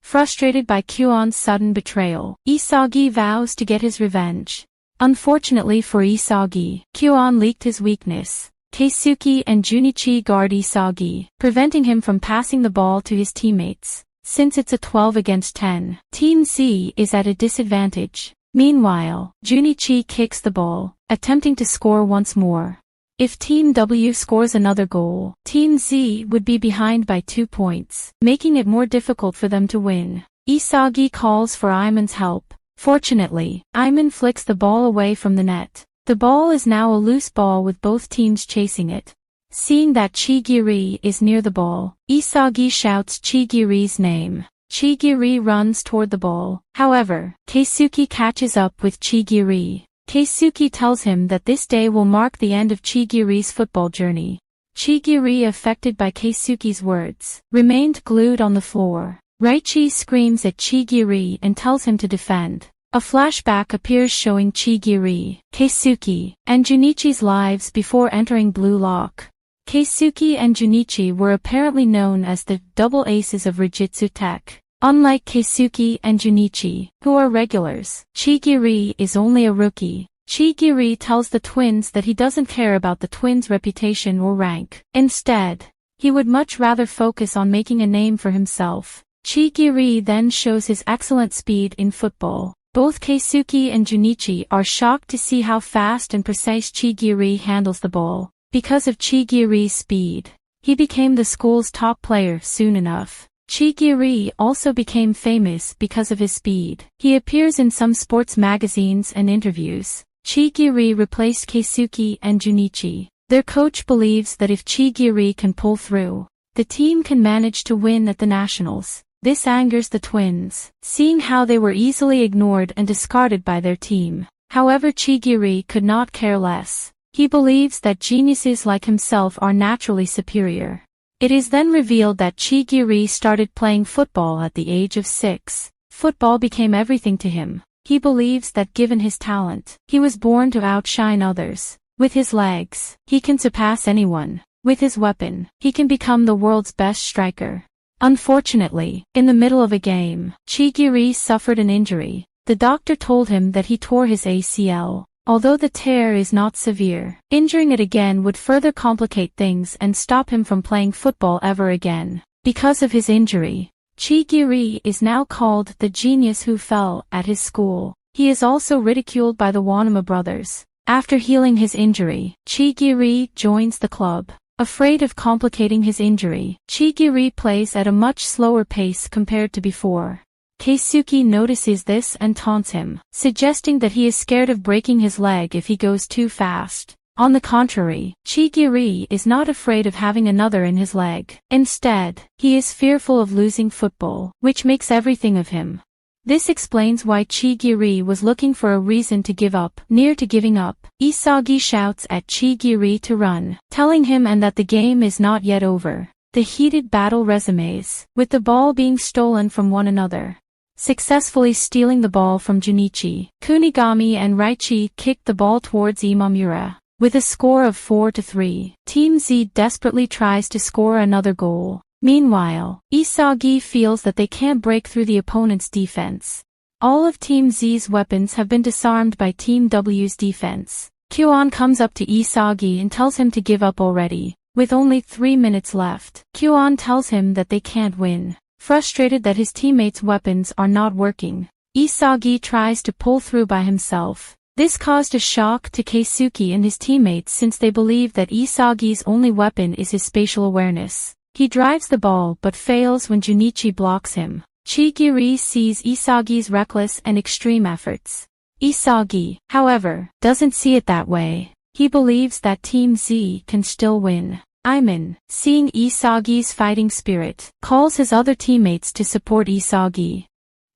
Frustrated by Kyoan's sudden betrayal, Isagi vows to get his revenge. Unfortunately for Isagi, Kyoan leaked his weakness. Keisuke and Junichi guard Isagi, preventing him from passing the ball to his teammates. Since it's a 12 against 10, Team Z is at a disadvantage. Meanwhile, Junichi kicks the ball, attempting to score once more. If Team W scores another goal, Team Z would be behind by 2 points, making it more difficult for them to win. Isagi calls for Iman's help. Fortunately, Iman flicks the ball away from the net. The ball is now a loose ball with both teams chasing it. Seeing that Chigiri is near the ball, Isagi shouts Chigiri's name. Chigiri runs toward the ball. However, Keisuke catches up with Chigiri. Keisuke tells him that this day will mark the end of Chigiri's football journey. Chigiri, affected by Keisuke's words, remained glued on the floor. Raichi screams at Chigiri and tells him to defend. A flashback appears showing Chigiri, Keisuke, and Junichi's lives before entering Blue Lock. Keisuke and Junichi were apparently known as the double aces of Rijitsu Tech. Unlike Keisuke and Junichi, who are regulars, Chigiri is only a rookie. Chigiri tells the twins that he doesn't care about the twins' reputation or rank. Instead, he would much rather focus on making a name for himself. Chigiri then shows his excellent speed in football. Both Keisuke and Junichi are shocked to see how fast and precise Chigiri handles the ball. Because of Chigiri's speed, he became the school's top player soon enough. Chigiri also became famous because of his speed. He appears in some sports magazines and interviews. Chigiri replaced Keisuke and Junichi. Their coach believes that if Chigiri can pull through, the team can manage to win at the nationals. This angers the twins, seeing how they were easily ignored and discarded by their team. However, Chigiri could not care less. He believes that geniuses like himself are naturally superior. It is then revealed that Chigiri started playing football at the age of 6. Football became everything to him. He believes that given his talent, he was born to outshine others. With his legs, he can surpass anyone. With his weapon, he can become the world's best striker. Unfortunately, in the middle of a game, Chigiri suffered an injury. The doctor told him that he tore his ACL. Although the tear is not severe, injuring it again would further complicate things and stop him from playing football ever again. Because of his injury, Chigiri is now called the genius who fell at his school. He is also ridiculed by the Wanama brothers. After healing his injury, Chigiri joins the club. Afraid of complicating his injury, Chigiri plays at a much slower pace compared to before. Keisuke notices this and taunts him, suggesting that he is scared of breaking his leg if he goes too fast. On the contrary, Chigiri is not afraid of having another in his leg. Instead, he is fearful of losing football, which makes everything of him. This explains why Chigiri was looking for a reason to give up. Near to giving up, Isagi shouts at Chigiri to run, telling him and that the game is not yet over. The heated battle resumes, with the ball being stolen from one another. Successfully stealing the ball from Junichi, Kunigami and Raichi kicked the ball towards Imamura. With a score of 4-3, Team Z desperately tries to score another goal. Meanwhile, Isagi feels that they can't break through the opponent's defense. All of Team Z's weapons have been disarmed by Team W's defense. Kyoan comes up to Isagi and tells him to give up already. With only 3 minutes left, Kyoan tells him that they can't win. Frustrated that his teammates' weapons are not working, Isagi tries to pull through by himself. This caused a shock to Keisuke and his teammates since they believe that Isagi's only weapon is his spatial awareness. He drives the ball but fails when Junichi blocks him. Chigiri sees Isagi's reckless and extreme efforts. Isagi, however, doesn't see it that way. He believes that Team Z can still win. Iman, seeing Isagi's fighting spirit, calls his other teammates to support Isagi.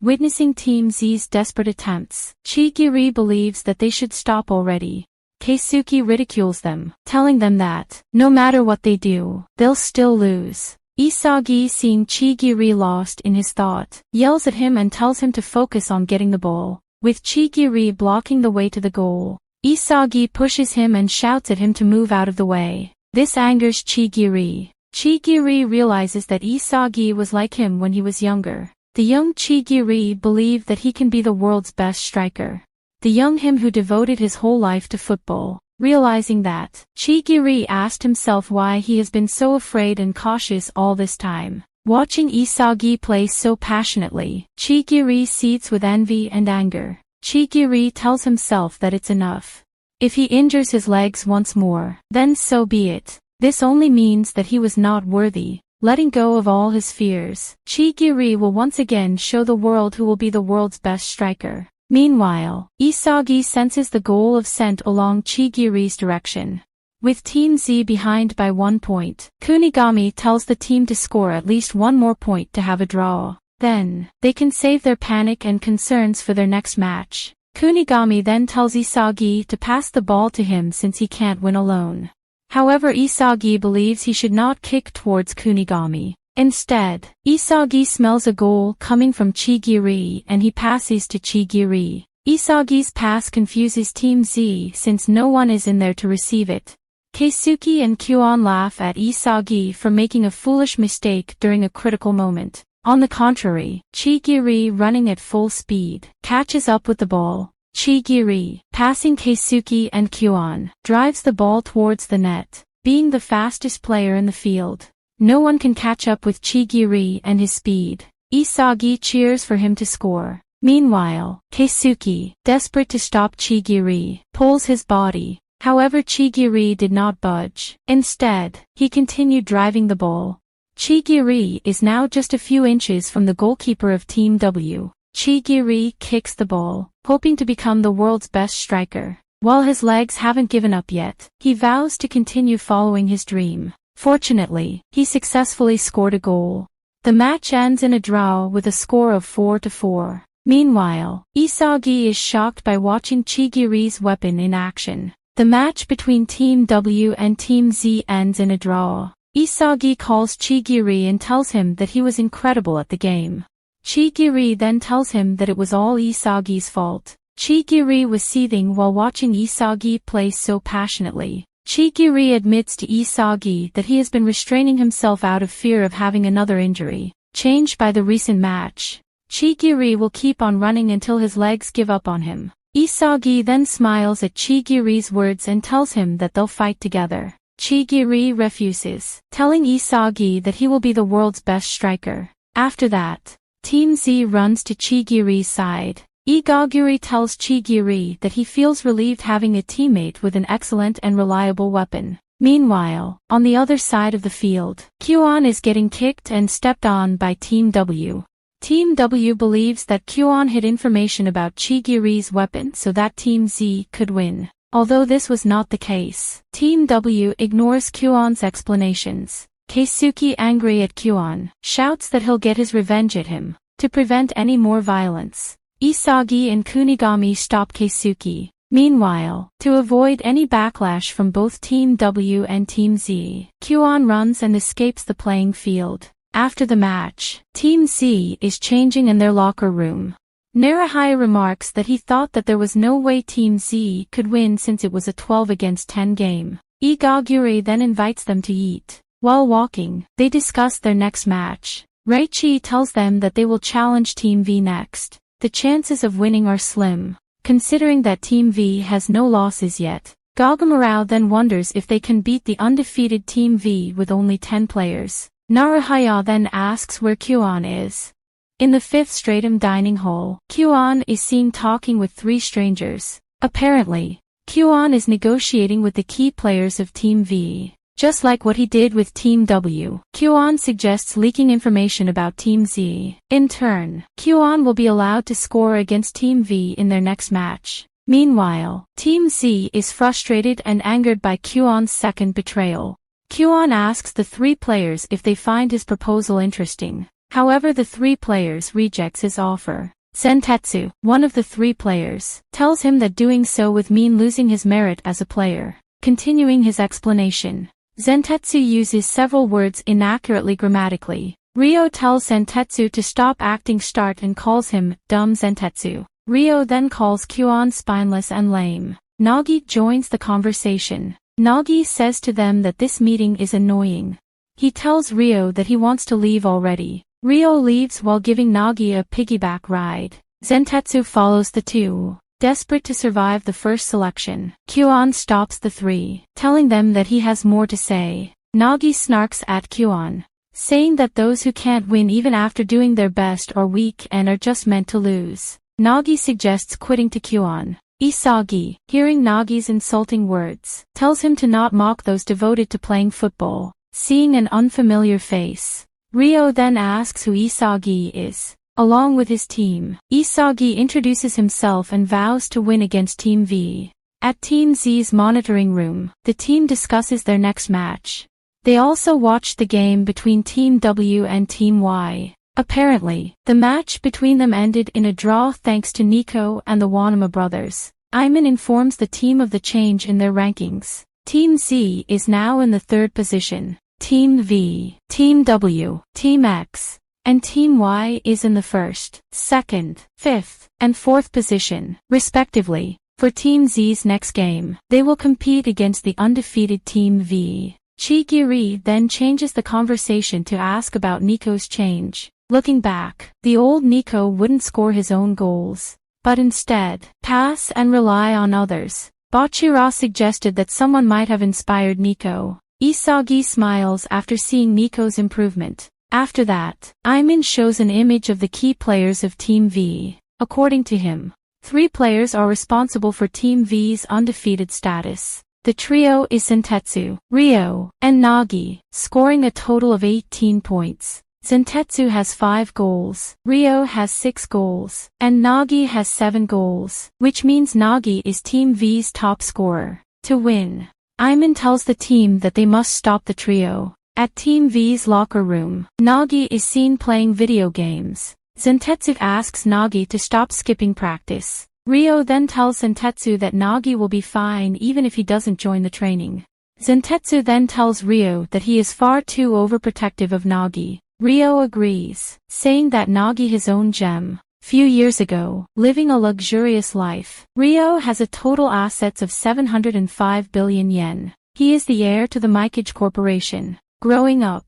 Witnessing Team Z's desperate attempts, Chigiri believes that they should stop already. Keisuke ridicules them, telling them that, no matter what they do, they'll still lose. Isagi, seeing Chigiri lost in his thought, yells at him and tells him to focus on getting the ball. With Chigiri blocking the way to the goal, Isagi pushes him and shouts at him to move out of the way. This angers Chigiri. Chigiri realizes that Isagi was like him when he was younger. The young Chigiri believed that he can be the world's best striker. The young him who devoted his whole life to football. Realizing that, Chigiri asked himself why he has been so afraid and cautious all this time. Watching Isagi play so passionately, Chigiri seethes with envy and anger. Chigiri tells himself that it's enough. If he injures his legs once more, then so be it. This only means that he was not worthy. Letting go of all his fears, Chigiri will once again show the world who will be the world's best striker. Meanwhile, Isagi senses the goal of sent along Chigiri's direction. With Team Z behind by 1 point, Kunigami tells the team to score at least one more point to have a draw. Then, they can save their panic and concerns for their next match. Kunigami then tells Isagi to pass the ball to him since he can't win alone. However, Isagi believes he should not kick towards Kunigami. Instead, Isagi smells a goal coming from Chigiri and he passes to Chigiri. Isagi's pass confuses Team Z since no one is in there to receive it. Keisuke and Kyon laugh at Isagi for making a foolish mistake during a critical moment. On the contrary, Chigiri, running at full speed, catches up with the ball. Chigiri, passing Keisuke and Kyon, drives the ball towards the net. Being the fastest player in the field, no one can catch up with Chigiri and his speed. Isagi cheers for him to score. Meanwhile, Keisuke, desperate to stop Chigiri, pulls his body. However, Chigiri did not budge. Instead, he continued driving the ball. Chigiri is now just a few inches from the goalkeeper of Team W. Chigiri kicks the ball, hoping to become the world's best striker. While his legs haven't given up yet, he vows to continue following his dream. Fortunately, he successfully scored a goal. The match ends in a draw with a score of 4-4. Meanwhile, Isagi is shocked by watching Chigiri's weapon in action. The match between Team W and Team Z ends in a draw. Isagi calls Chigiri and tells him that he was incredible at the game. Chigiri then tells him that it was all Isagi's fault. Chigiri was seething while watching Isagi play so passionately. Chigiri admits to Isagi that he has been restraining himself out of fear of having another injury. Changed by the recent match, Chigiri will keep on running until his legs give up on him. Isagi then smiles at Chigiri's words and tells him that they'll fight together. Chigiri refuses, telling Isagi that he will be the world's best striker. After that, Team Z runs to Chigiri's side. Igaguri tells Chigiri that he feels relieved having a teammate with an excellent and reliable weapon. Meanwhile, on the other side of the field, Kyon is getting kicked and stepped on by Team W. Team W believes that Kyon hid information about Chigiri's weapon so that Team Z could win. Although this was not the case, Team W ignores Kyon's explanations. Keisuke, angry at Kyon, shouts that he'll get his revenge at him. To prevent any more violence, Isagi and Kunigami stop Keisuke. Meanwhile, to avoid any backlash from both Team W and Team Z, Kyon runs and escapes the playing field. After the match, Team Z is changing in their locker room. Narahaya remarks that he thought that there was no way Team Z could win since it was a 12-against-10 game. Igaguri then invites them to eat. While walking, they discuss their next match. Reichi tells them that they will challenge Team V next. The chances of winning are slim, considering that Team V has no losses yet. Gagamurao then wonders if they can beat the undefeated Team V with only 10 players. Narahaya then asks where Kyon is. In the 5th Stratum dining hall, Kyon is seen talking with 3 strangers. Apparently, Kyon is negotiating with the key players of Team V. Just like what he did with Team W, Kyon suggests leaking information about Team Z. In turn, Kyon will be allowed to score against Team V in their next match. Meanwhile, Team Z is frustrated and angered by Kyon's second betrayal. Kyon asks the 3 players if they find his proposal interesting. However, the 3 players rejects his offer. Zentetsu, one of the 3 players, tells him that doing so would mean losing his merit as a player. Continuing his explanation, Zentetsu uses several words inaccurately grammatically. Ryo tells Zentetsu to stop acting start and calls him dumb Zentetsu. Ryo then calls Kyon spineless and lame. Nagi joins the conversation. Nagi says to them that this meeting is annoying. He tells Ryo that he wants to leave already. Ryo leaves while giving Nagi a piggyback ride. Zentetsu follows the two. Desperate to survive the first selection, Kyo-an stops the three, telling them that he has more to say. Nagi snarks at Kyo-an, saying that those who can't win even after doing their best are weak and are just meant to lose. Nagi suggests quitting to Kyo-an. Isagi, hearing Nagi's insulting words, tells him to not mock those devoted to playing football. Seeing an unfamiliar face, Ryo then asks who Isagi is. Along with his team, Isagi introduces himself and vows to win against Team V. At Team Z's monitoring room, the team discusses their next match. They also watched the game between Team W and Team Y. Apparently, the match between them ended in a draw thanks to Nico and the Wanama brothers. Aiman informs the team of the change in their rankings. Team Z is now in the third position. Team V, Team W, Team X, and Team Y is in the first, second, fifth, and fourth position, respectively. For Team Z's next game, they will compete against the undefeated Team V. Chigiri then changes the conversation to ask about Nico's change. Looking back, the old Nico wouldn't score his own goals, but instead, pass and rely on others. Bachira suggested that someone might have inspired Nico. Isagi smiles after seeing Nico's improvement. After that, Aiman shows an image of the key players of Team V. According to him, 3 players are responsible for Team V's undefeated status. The trio is Zentetsu, Ryo, and Nagi, scoring a total of 18 points. Zentetsu has 5 goals, Ryo has 6 goals, and Nagi has 7 goals, which means Nagi is Team V's top scorer. To win, Aiman tells the team that they must stop the trio. At Team V's locker room, Nagi is seen playing video games. Zentetsu asks Nagi to stop skipping practice. Ryo then tells Zentetsu that Nagi will be fine even if he doesn't join the training. Zentetsu then tells Ryo that he is far too overprotective of Nagi. Ryo agrees, saying that Nagi his own gem. Few years ago, living a luxurious life, Ryo has a total assets of 705 billion yen. He is the heir to the Mikage Corporation. Growing up,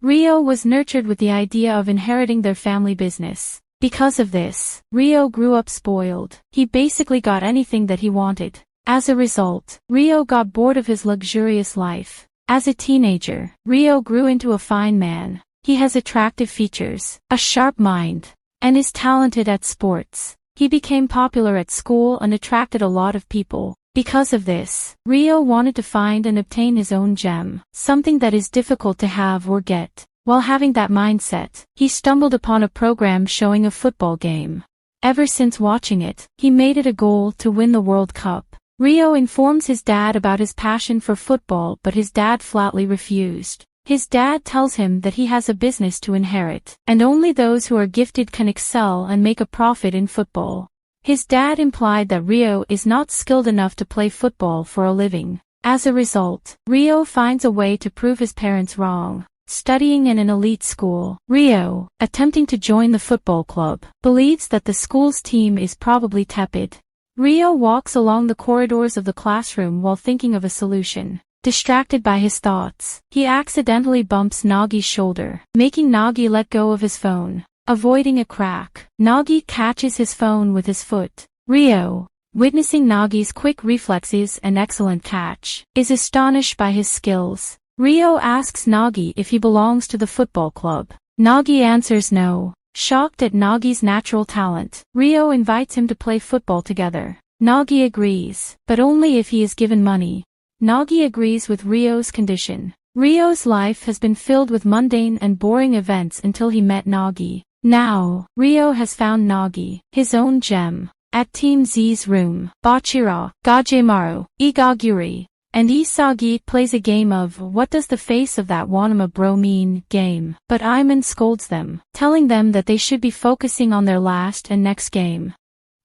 Ryo was nurtured with the idea of inheriting their family business. Because of this, Ryo grew up spoiled. He basically got anything that he wanted. As a result, Ryo got bored of his luxurious life. As a teenager, Ryo grew into a fine man. He has attractive features, a sharp mind, and is talented at sports. He became popular at school and attracted a lot of people. Because of this, Ryo wanted to find and obtain his own gem, something that is difficult to have or get. While having that mindset, he stumbled upon a program showing a football game. Ever since watching it, he made it a goal to win the World Cup. Ryo informs his dad about his passion for football, but his dad flatly refused. His dad tells him that he has a business to inherit, and only those who are gifted can excel and make a profit in football. His dad implied that Ryo is not skilled enough to play football for a living. As a result, Ryo finds a way to prove his parents wrong. Studying in an elite school, Ryo, attempting to join the football club, believes that the school's team is probably tepid. Ryo walks along the corridors of the classroom while thinking of a solution. Distracted by his thoughts, he accidentally bumps Nagi's shoulder, making Nagi let go of his phone. Avoiding a crack, Nagi catches his phone with his foot. Ryo, witnessing Nagi's quick reflexes and excellent catch, is astonished by his skills. Ryo asks Nagi if he belongs to the football club. Nagi answers no. Shocked at Nagi's natural talent, Ryo invites him to play football together. Nagi agrees, but only if he is given money. Nagi agrees with Ryo's condition. Ryo's life has been filled with mundane and boring events until he met Nagi. Now, Ryo has found Nagi, his own gem. At Team Z's room, Bachira, Gajemaru, Igaguri, and Isagi plays a game of "What does the face of that Wanama bro mean?" game. But Aiman scolds them, telling them that they should be focusing on their last and next game.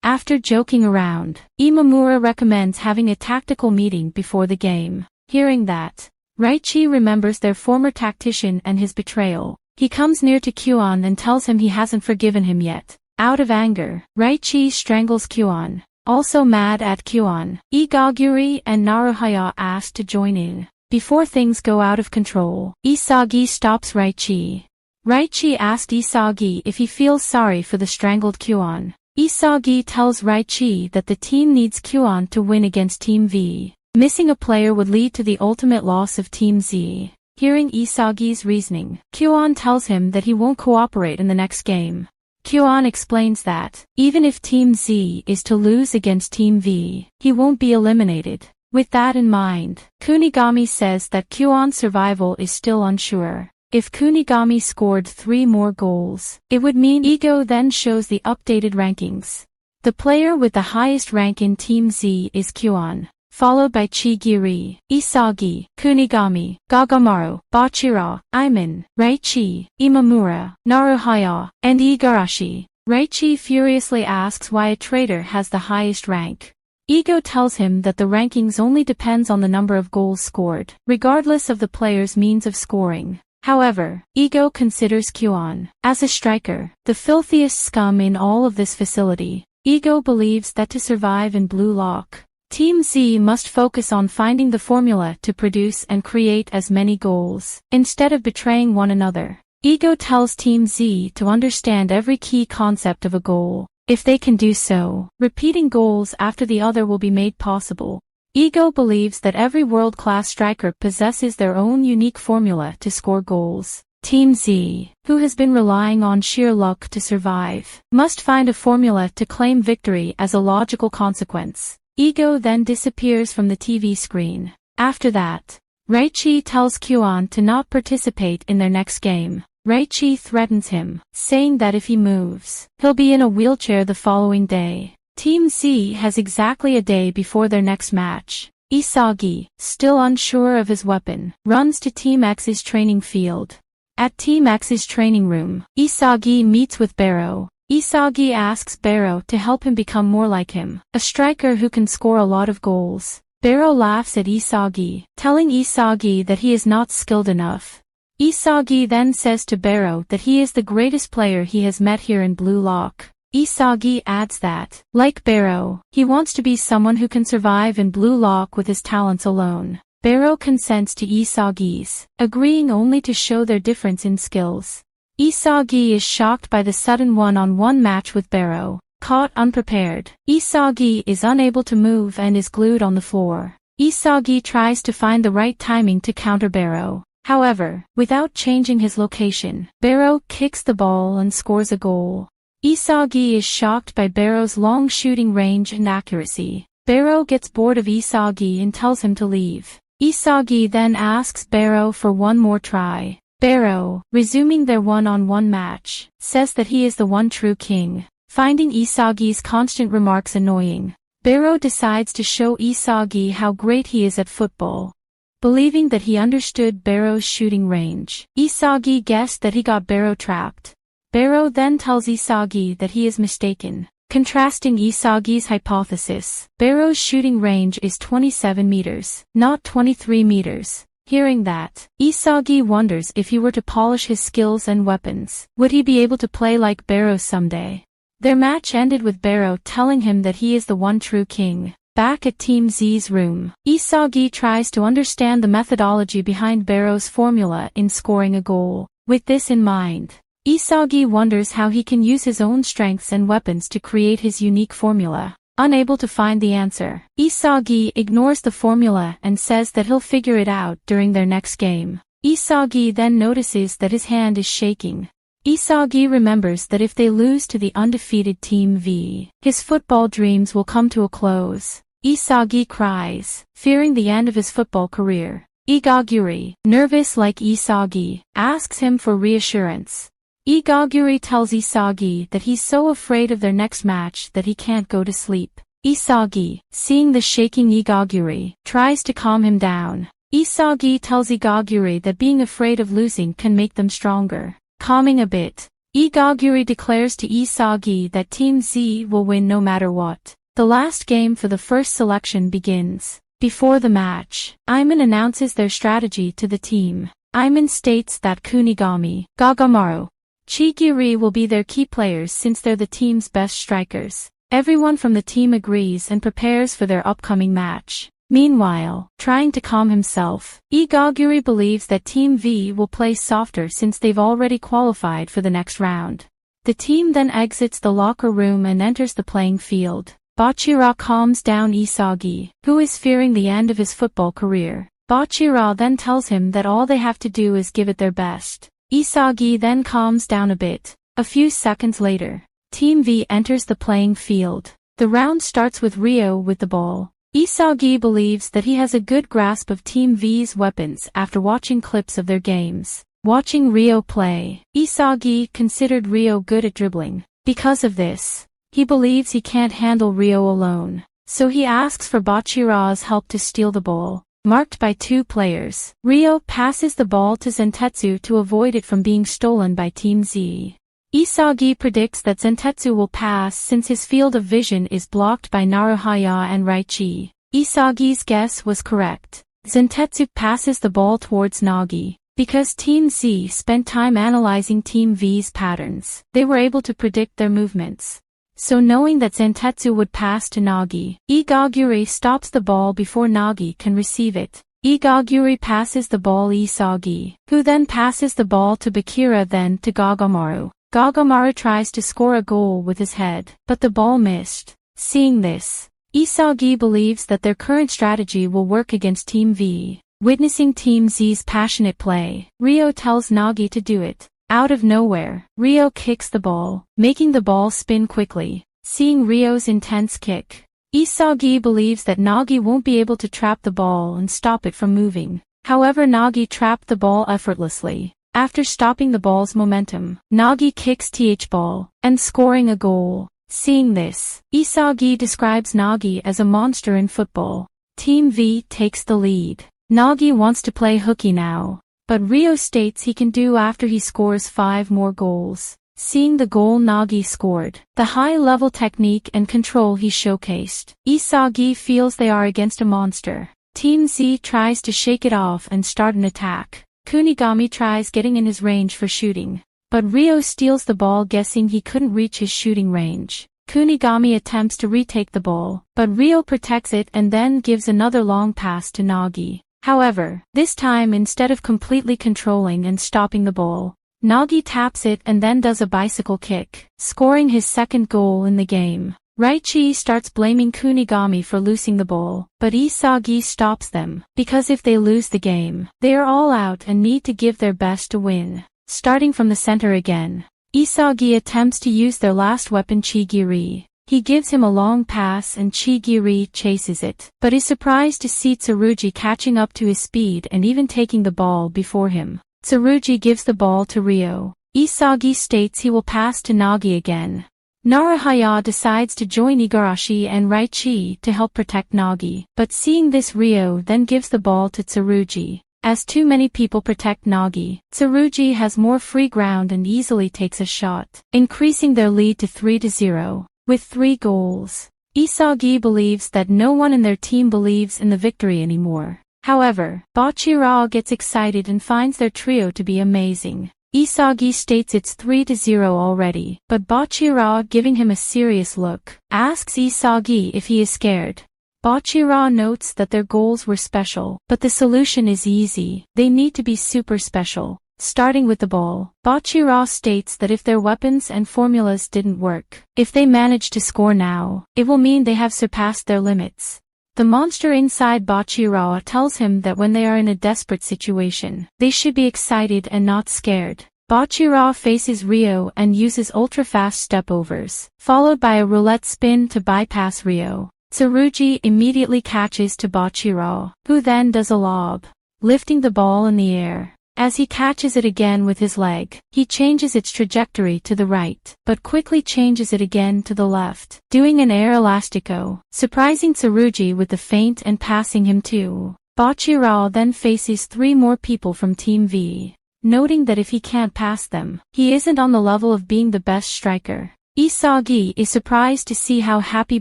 After joking around, Imamura recommends having a tactical meeting before the game. Hearing that, Raichi remembers their former tactician and his betrayal. He comes near to Kyo-an and tells him he hasn't forgiven him yet. Out of anger, Raichi strangles Kyo-an. Also mad at Kyo-an, Igaguri and Naruhaya ask to join in. Before things go out of control, Isagi stops Raichi. Raichi asked Isagi if he feels sorry for the strangled Kyon. Isagi tells Raichi that the team needs Kyon to win against Team V. Missing a player would lead to the ultimate loss of Team Z. Hearing Isagi's reasoning, Kyon tells him that he won't cooperate in the next game. Kyon explains that, even if Team Z is to lose against Team V, he won't be eliminated. With that in mind, Kunigami says that Kyon's survival is still unsure. If Kunigami scored 3 more goals, it would mean Ego then shows the updated rankings. The player with the highest rank in Team Z is Kyon, followed by Chigiri, Isagi, Kunigami, Gagamaru, Bachira, Aiman, Raichi, Imamura, Naruhaya, and Igarashi. Raichi furiously asks why a traitor has the highest rank. Ego tells him that the rankings only depends on the number of goals scored, regardless of the player's means of scoring. However, Ego considers Kyon, as a striker, the filthiest scum in all of this facility. Ego believes that to survive in Blue Lock, Team Z must focus on finding the formula to produce and create as many goals, instead of betraying one another. Ego tells Team Z to understand every key concept of a goal. If they can do so, repeating goals after the other will be made possible. Ego believes that every world-class striker possesses their own unique formula to score goals. Team Z, who has been relying on sheer luck to survive, must find a formula to claim victory as a logical consequence. Ego then disappears from the TV screen. After that, Raichi tells Kyon to not participate in their next game. Raichi threatens him, saying that if he moves, he'll be in a wheelchair the following day. Team Z has exactly a day before their next match. Isagi, still unsure of his weapon, runs to Team X's training field. At Team X's training room, Isagi meets with Barrow. Isagi asks Barrow to help him become more like him, a striker who can score a lot of goals. Barrow laughs at Isagi, telling Isagi that he is not skilled enough. Isagi then says to Barrow that he is the greatest player he has met here in Blue Lock. Isagi adds that, like Barrow, he wants to be someone who can survive in Blue Lock with his talents alone. Barrow consents to Isagi's, agreeing only to show their difference in skills. Isagi is shocked by the sudden one-on-one match with Barrow. Caught unprepared, Isagi is unable to move and is glued on the floor. Isagi tries to find the right timing to counter Barrow. However, without changing his location, Barrow kicks the ball and scores a goal. Isagi is shocked by Barrow's long shooting range and accuracy. Barrow gets bored of Isagi and tells him to leave. Isagi then asks Barrow for one more try. Barrow, resuming their one-on-one match, says that he is the one true king. Finding Isagi's constant remarks annoying, Barrow decides to show Isagi how great he is at football. Believing that he understood Barrow's shooting range, Isagi guessed that he got Barrow trapped. Barrow then tells Isagi that he is mistaken. Contrasting Isagi's hypothesis, Barrow's shooting range is 27 meters, not 23 meters. Hearing that, Isagi wonders if he were to polish his skills and weapons, would he be able to play like Barrow someday? Their match ended with Barrow telling him that he is the one true king. Back at Team Z's room, Isagi tries to understand the methodology behind Barrow's formula in scoring a goal. With this in mind, Isagi wonders how he can use his own strengths and weapons to create his unique formula. Unable to find the answer, Isagi ignores the formula and says that he'll figure it out during their next game. Isagi then notices that his hand is shaking. Isagi remembers that if they lose to the undefeated Team V, his football dreams will come to a close. Isagi cries, fearing the end of his football career. Igaguri, nervous like Isagi, asks him for reassurance. Igaguri tells Isagi that he's so afraid of their next match that he can't go to sleep. Isagi, seeing the shaking Igaguri, tries to calm him down. Isagi tells Igaguri that being afraid of losing can make them stronger. Calming a bit, Igaguri declares to Isagi that Team Z will win no matter what. The last game for the first selection begins. Before the match, Aiman announces their strategy to the team. Aiman states that Kunigami, Gagamaru, Chigiri will be their key players since they're the team's best strikers. Everyone from the team agrees and prepares for their upcoming match. Meanwhile, trying to calm himself, Igaguri believes that Team V will play softer since they've already qualified for the next round. The team then exits the locker room and enters the playing field. Bachira calms down Isagi, who is fearing the end of his football career. Bachira then tells him that all they have to do is give it their best. Isagi then calms down a bit. A few seconds later, Team V enters the playing field. The round starts with Ryo with the ball. Isagi believes that he has a good grasp of Team V's weapons after watching clips of their games. Watching Ryo play, Isagi considered Ryo good at dribbling. Because of this, he believes he can't handle Ryo alone. So he asks for Bachira's help to steal the ball. Marked by 2 players, Ryo passes the ball to Zentetsu to avoid it from being stolen by Team Z. Isagi predicts that Zentetsu will pass since his field of vision is blocked by Naruhaya and Raichi. Isagi's guess was correct. Zentetsu passes the ball towards Nagi. Because Team Z spent time analyzing Team V's patterns, they were able to predict their movements. So knowing that Zentetsu would pass to Nagi, Igaguri stops the ball before Nagi can receive it. Igaguri passes the ball Isagi, who then passes the ball to Bakira then to Gagamaru. Gagamaru tries to score a goal with his head, but the ball missed. Seeing this, Isagi believes that their current strategy will work against Team V. Witnessing Team Z's passionate play, Ryo tells Nagi to do it. Out of nowhere, Ryo kicks the ball, making the ball spin quickly. Seeing Ryo's intense kick, Isagi believes that Nagi won't be able to trap the ball and stop it from moving. However, Nagi trapped the ball effortlessly. After stopping the ball's momentum, Nagi kicks th ball, and scoring a goal. Seeing this, Isagi describes Nagi as a monster in football. Team V takes the lead. Nagi wants to play hooky now, but Ryo states he can do after he scores 5 more goals. Seeing the goal Nagi scored, the high-level technique and control he showcased, Isagi feels they are against a monster. Team Z tries to shake it off and start an attack. Kunigami tries getting in his range for shooting, but Ryo steals the ball guessing he couldn't reach his shooting range. Kunigami attempts to retake the ball, but Ryo protects it and then gives another long pass to Nagi. However, this time instead of completely controlling and stopping the ball, Nagi taps it and then does a bicycle kick, scoring his 2nd goal in the game. Raichi starts blaming Kunigami for losing the ball, but Isagi stops them, because if they lose the game, they are all out and need to give their best to win. Starting from the center again, Isagi attempts to use their last weapon Chigiri. He gives him a long pass and Chigiri chases it, but is surprised to see Tsurugi catching up to his speed and even taking the ball before him. Tsurugi gives the ball to Ryo. Isagi states he will pass to Nagi again. Naruhaya decides to join Igarashi and Raichi to help protect Nagi, but seeing this Ryo then gives the ball to Tsurugi. As too many people protect Nagi, Tsurugi has more free ground and easily takes a shot, increasing their lead to 3-0. With 3 goals, Isagi believes that no one in their team believes in the victory anymore. However, Bachira gets excited and finds their trio to be amazing. Isagi states it's 3-0 already, but Bachira, giving him a serious look, asks Isagi if he is scared. Bachira notes that their goals were special, but the solution is easy. They need to be super special. Starting with the ball, Bachira states that if their weapons and formulas didn't work, if they manage to score now, it will mean they have surpassed their limits. The monster inside Bachira tells him that when they are in a desperate situation, they should be excited and not scared. Bachira faces Ryo and uses ultra-fast step-overs, followed by a roulette spin to bypass Ryo. Tsurugi immediately catches to Bachira, who then does a lob, lifting the ball in the air. As he catches it again with his leg, he changes its trajectory to the right, but quickly changes it again to the left, doing an air elastico, surprising Tsurugi with the feint and passing him too. Bachira then faces 3 more people from Team V, noting that if he can't pass them, he isn't on the level of being the best striker. Isagi is surprised to see how happy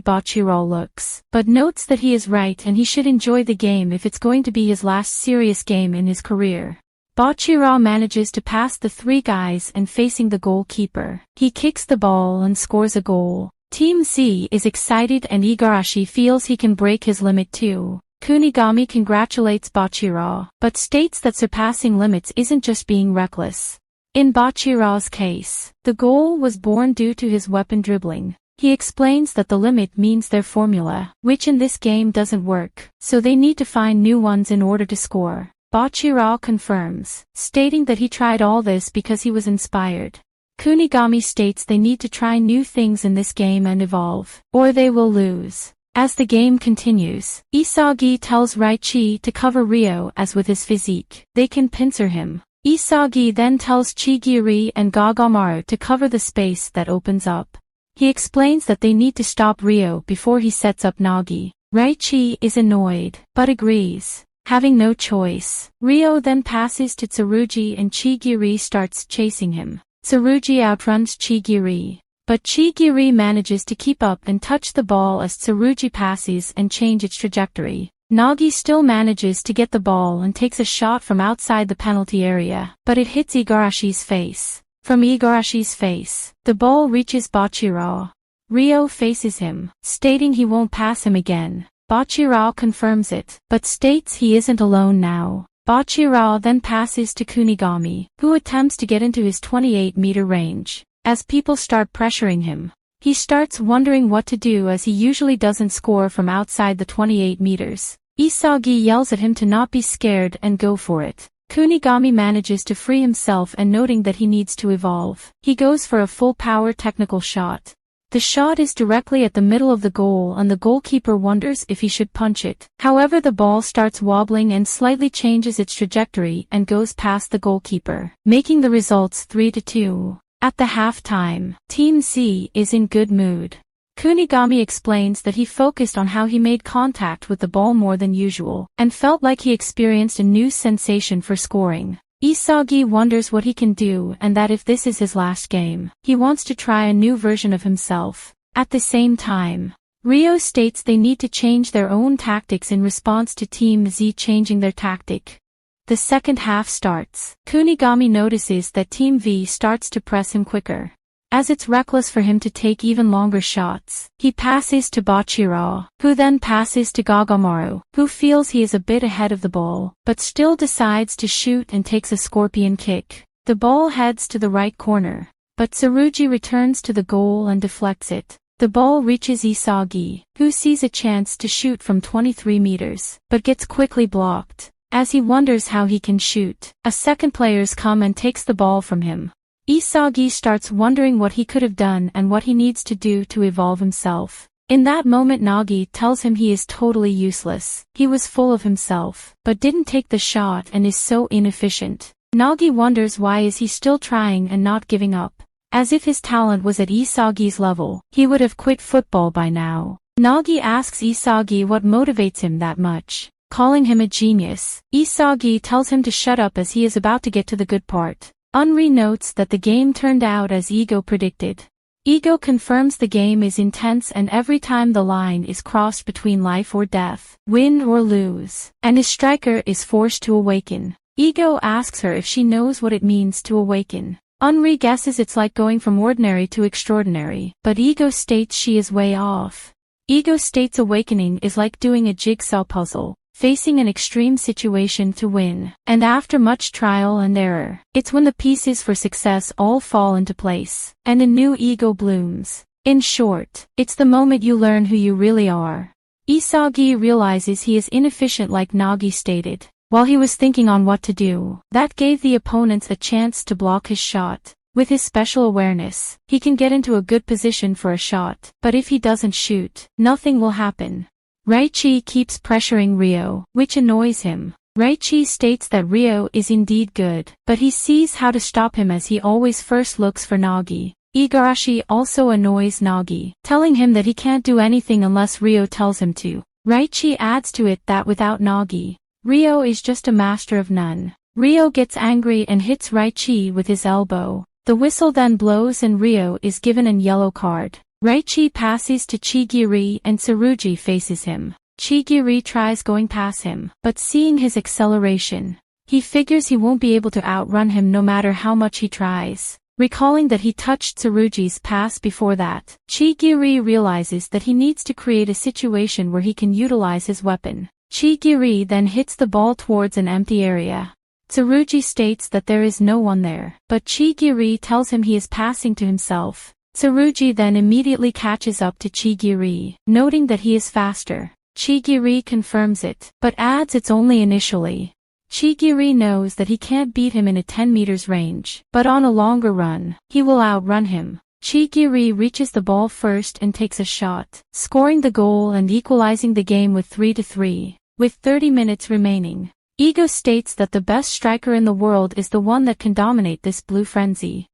Bachira looks, but notes that he is right and he should enjoy the game if it's going to be his last serious game in his career. Bachira manages to pass the 3 guys and facing the goalkeeper, he kicks the ball and scores a goal. Team Z is excited and Igarashi feels he can break his limit too. Kunigami congratulates Bachira, but states that surpassing limits isn't just being reckless. In Bachira's case, the goal was born due to his weapon dribbling. He explains that the limit means their formula, which in this game doesn't work, so they need to find new ones in order to score. Bachira confirms, stating that he tried all this because he was inspired. Kunigami states they need to try new things in this game and evolve, or they will lose. As the game continues, Isagi tells Raichi to cover Ryo as with his physique, they can pincer him. Isagi then tells Chigiri and Gagamaru to cover the space that opens up. He explains that they need to stop Ryo before he sets up Nagi. Raichi is annoyed, but agrees. Having no choice, Ryo then passes to Tsurugi and Chigiri starts chasing him. Tsurugi outruns Chigiri, but Chigiri manages to keep up and touch the ball as Tsurugi passes and change its trajectory. Nagi still manages to get the ball and takes a shot from outside the penalty area, but it hits Igarashi's face. From Igarashi's face, the ball reaches Bachira. Ryo faces him, stating he won't pass him again. Bachira confirms it, but states he isn't alone now. Bachira then passes to Kunigami, who attempts to get into his 28-meter range. As people start pressuring him, he starts wondering what to do as he usually doesn't score from outside the 28 meters. Isagi yells at him to not be scared and go for it. Kunigami manages to free himself and noting that he needs to evolve, he goes for a full-power technical shot. The shot is directly at the middle of the goal and the goalkeeper wonders if he should punch it. However, the ball starts wobbling and slightly changes its trajectory and goes past the goalkeeper, making the results 3-2. At the halftime, Team Z is in good mood. Kunigami explains that he focused on how he made contact with the ball more than usual, and felt like he experienced a new sensation for scoring. Isagi wonders what he can do and that if this is his last game, he wants to try a new version of himself. At the same time, Ryo states they need to change their own tactics in response to Team Z changing their tactic. The second half starts. Kunigami notices that Team V starts to press him quicker. As it's reckless for him to take even longer shots, he passes to Bachira, who then passes to Gagamaru, who feels he is a bit ahead of the ball, but still decides to shoot and takes a scorpion kick. The ball heads to the right corner, but Tsurugi returns to the goal and deflects it. The ball reaches Isagi, who sees a chance to shoot from 23 meters, but gets quickly blocked. As he wonders how he can shoot, a second players come and takes the ball from him. Isagi starts wondering what he could have done and what he needs to do to evolve himself. In that moment Nagi tells him he is totally useless. He was full of himself, but didn't take the shot and is so inefficient. Nagi wonders why is he still trying and not giving up. As if his talent was at Isagi's level, he would have quit football by now. Nagi asks Isagi what motivates him that much. Calling him a genius, Isagi tells him to shut up as he is about to get to the good part. Unri notes that the game turned out as Ego predicted. Ego confirms the game is intense and every time the line is crossed between life or death, win or lose, and his striker is forced to awaken. Ego asks her if she knows what it means to awaken. Unri guesses it's like going from ordinary to extraordinary, but Ego states she is way off. Ego states awakening is like doing a jigsaw puzzle, facing an extreme situation to win, and after much trial and error, it's when the pieces for success all fall into place, and a new ego blooms. In short, it's the moment you learn who you really are. Isagi realizes he is inefficient like Nagi stated. While he was thinking on what to do, that gave the opponents a chance to block his shot. With his special awareness, he can get into a good position for a shot, but if he doesn't shoot, nothing will happen. Raichi keeps pressuring Ryo, which annoys him. Raichi states that Ryo is indeed good, but he sees how to stop him as he always first looks for Nagi. Igarashi also annoys Nagi, telling him that he can't do anything unless Ryo tells him to. Raichi adds to it that without Nagi, Ryo is just a master of none. Ryo gets angry and hits Raichi with his elbow. The whistle then blows and Ryo is given a yellow card. Raichi passes to Chigiri and Tsurugi faces him. Chigiri tries going past him, but seeing his acceleration, he figures he won't be able to outrun him no matter how much he tries. Recalling that he touched Tsurugi's pass before that, Chigiri realizes that he needs to create a situation where he can utilize his weapon. Chigiri then hits the ball towards an empty area. Tsurugi states that there is no one there, but Chigiri tells him he is passing to himself. Tsurugi then immediately catches up to Chigiri, noting that he is faster. Chigiri confirms it, but adds it's only initially. Chigiri knows that he can't beat him in a 10 meters range, but on a longer run, he will outrun him. Chigiri reaches the ball first and takes a shot, scoring the goal and equalizing the game with 3-3. With 30 minutes remaining, Ego states that the best striker in the world is the one that can dominate this blue frenzy.